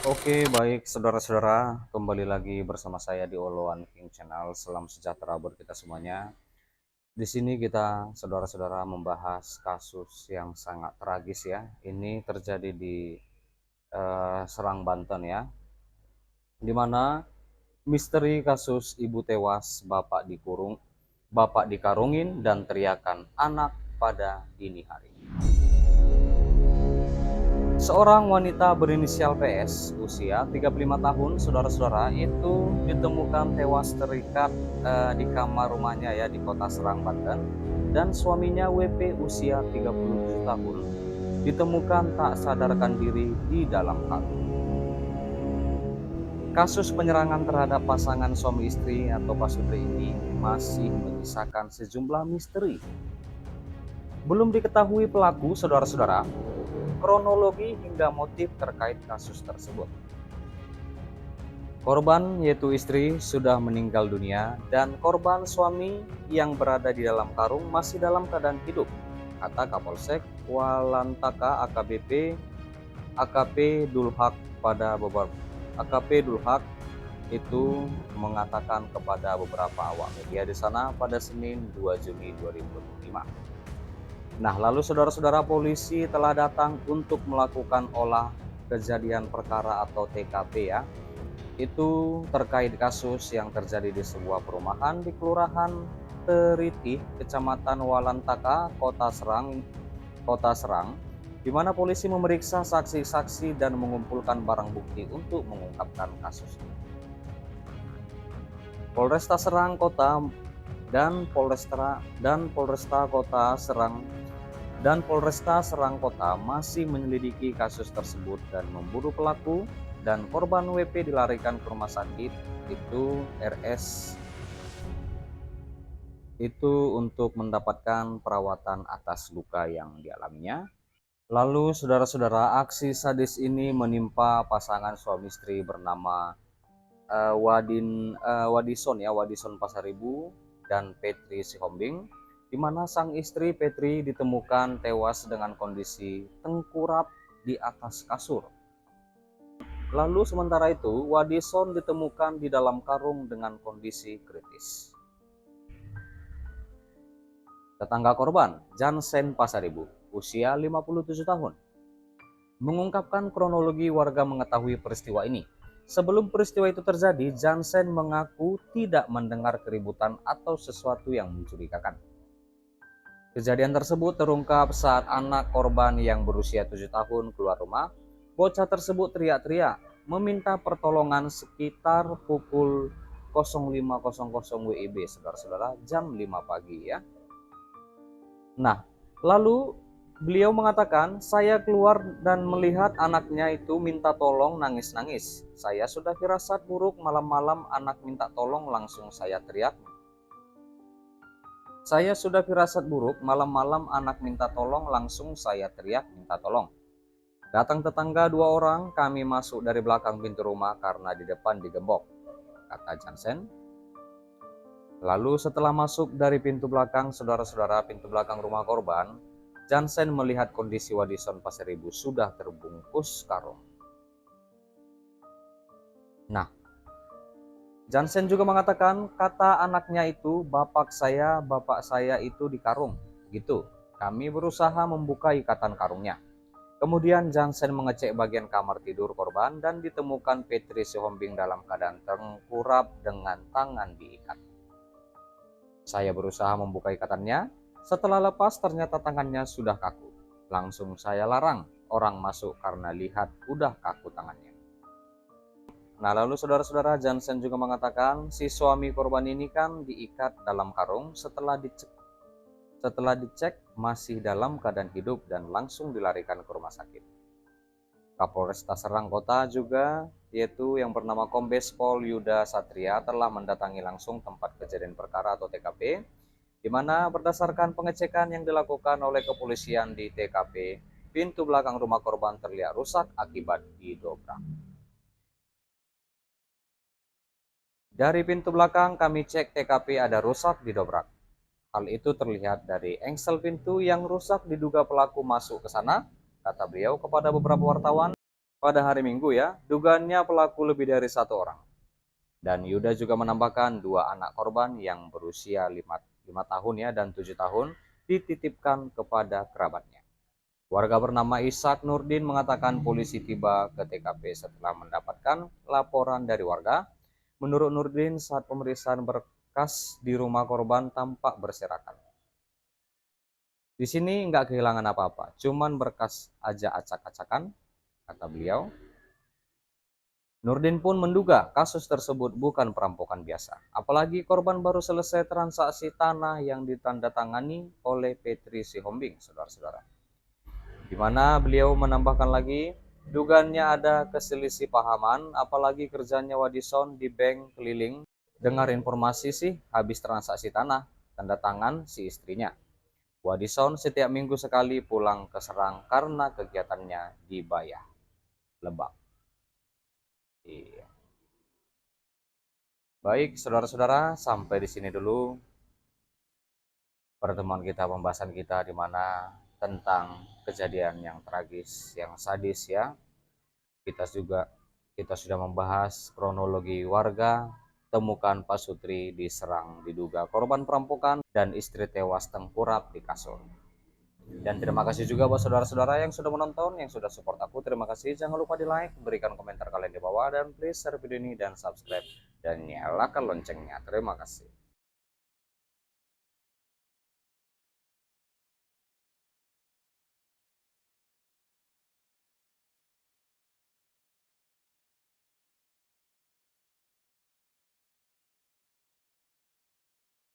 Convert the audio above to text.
Oke, baik saudara-saudara, kembali lagi bersama saya di Oloan King Channel. Salam sejahtera buat kita semuanya. Di sini kita, saudara-saudara, membahas kasus yang sangat tragis ya. Ini terjadi di Serang, Banten ya, di mana misteri kasus ibu tewas, bapak dikarungin dan teriakan anak pada dini hari. Seorang wanita berinisial PS, usia 35 tahun, saudara-saudara, itu ditemukan tewas terikat di kamar rumahnya ya di Kota Serang, Banten, dan suaminya WP usia 37 tahun ditemukan tak sadarkan diri di dalam karung. Kasus penyerangan terhadap pasangan suami istri atau pasutri ini masih menyisakan sejumlah misteri. Belum diketahui pelaku, saudara-saudara, kronologi hingga motif terkait kasus tersebut. Korban yaitu istri sudah meninggal dunia dan korban suami yang berada di dalam karung masih dalam keadaan hidup, kata Kapolsek Walantaka AKP Dulhak pada beberapa AKP Dulhak itu mengatakan kepada beberapa awak media di sana pada Senin 2 Juni 2025. Nah, lalu saudara-saudara, polisi telah datang untuk melakukan olah kejadian perkara atau TKP ya. Itu terkait kasus yang terjadi di sebuah perumahan di Kelurahan Teritih, Kecamatan Walantaka, Kota Serang, di mana polisi memeriksa saksi-saksi dan mengumpulkan barang bukti untuk mengungkapkan kasus ini. Polresta Serang Kota dan Polresta Serang Kota masih menyelidiki kasus tersebut dan memburu pelaku, dan korban WP dilarikan ke rumah sakit itu itu untuk mendapatkan perawatan atas luka yang dialaminya. Lalu saudara-saudara, aksi sadis ini menimpa pasangan suami istri bernama Wadison Pasaribu dan Petri Sihombing, di mana sang istri Petri ditemukan tewas dengan kondisi tengkurap di atas kasur. Lalu sementara itu Wadison ditemukan di dalam karung dengan kondisi kritis. Tetangga korban, Jansen Pasaribu, usia 57 tahun, mengungkapkan kronologi warga mengetahui peristiwa ini. Sebelum peristiwa itu terjadi, Jansen mengaku tidak mendengar keributan atau sesuatu yang mencurigakan. Kejadian tersebut terungkap saat anak korban yang berusia 7 tahun keluar rumah. Bocah tersebut teriak-teriak meminta pertolongan sekitar pukul 05.00 WIB, saudara-saudara, jam 5 pagi ya. Nah, lalu beliau mengatakan, saya keluar dan melihat anaknya itu minta tolong, nangis-nangis. Saya sudah firasat buruk, malam-malam anak minta tolong, langsung saya teriak. Saya sudah firasat buruk, malam-malam anak minta tolong, langsung saya teriak minta tolong. Datang tetangga 2 orang, kami masuk dari belakang pintu rumah karena di depan digembok, kata Jansen. Lalu setelah masuk dari pintu belakang, saudara-saudara, pintu belakang rumah korban, Jansen melihat kondisi Wadison Pasaribu sudah terbungkus karung. Nah, Jansen juga mengatakan kata anaknya itu, bapak saya itu di karung, gitu. Kami berusaha membuka ikatan karungnya. Kemudian Jansen mengecek bagian kamar tidur korban dan ditemukan Petri Sihombing dalam keadaan tengkurap dengan tangan diikat. Saya berusaha membuka ikatannya. Setelah lepas ternyata tangannya sudah kaku. Langsung saya larang orang masuk karena lihat udah kaku tangannya. Nah, lalu saudara-saudara, Jansen juga mengatakan si suami korban ini kan diikat dalam karung, setelah dicek masih dalam keadaan hidup dan langsung dilarikan ke rumah sakit. Kapolresta Serang Kota juga, yaitu yang bernama Kombes Pol Yuda Satria, telah mendatangi langsung tempat kejadian perkara atau TKP, di mana berdasarkan pengecekan yang dilakukan oleh kepolisian di TKP, pintu belakang rumah korban terlihat rusak akibat didobrak. Dari pintu belakang kami cek TKP ada rusak didobrak. Hal itu terlihat dari engsel pintu yang rusak, diduga pelaku masuk ke sana, kata beliau kepada beberapa wartawan. pada hari Minggu ya. Dugaannya pelaku lebih dari satu orang. Dan Yuda juga menambahkan dua anak korban yang berusia 5 tahun ya dan 7 tahun dititipkan kepada kerabatnya. Warga bernama Ishak Nurdin mengatakan polisi tiba ke TKP setelah mendapatkan laporan dari warga. Menurut Nurdin, saat pemeriksaan berkas di rumah korban tampak berserakan. Di sini nggak kehilangan apa-apa, cuman berkas aja acak-acakan, kata beliau. Nurdin pun menduga kasus tersebut bukan perampokan biasa, apalagi korban baru selesai transaksi tanah yang ditandatangani oleh Petri Sihombing, saudara-saudara. Di mana beliau menambahkan lagi, dugaannya ada keselisih pahaman, apalagi kerjanya Wadison di bank keliling. Dengar informasi sih, habis transaksi tanah, tanda tangan si istrinya. Wadison setiap minggu sekali pulang ke Serang karena kegiatannya di Bayah, Lebak. Iya. Baik, saudara-saudara, sampai di sini dulu pertemuan kita, pembahasan kita di mana tentang kejadian yang tragis, yang sadis ya. Kita sudah membahas kronologi warga temukan Pak Sutri diserang diduga korban perampokan dan istri tewas tengkurap di kasur. Dan terima kasih juga buat saudara-saudara yang sudah menonton, yang sudah support aku. Terima kasih. Jangan lupa di like, berikan komentar kalian di bawah, dan please share video ini dan subscribe dan nyalakan loncengnya. Terima kasih.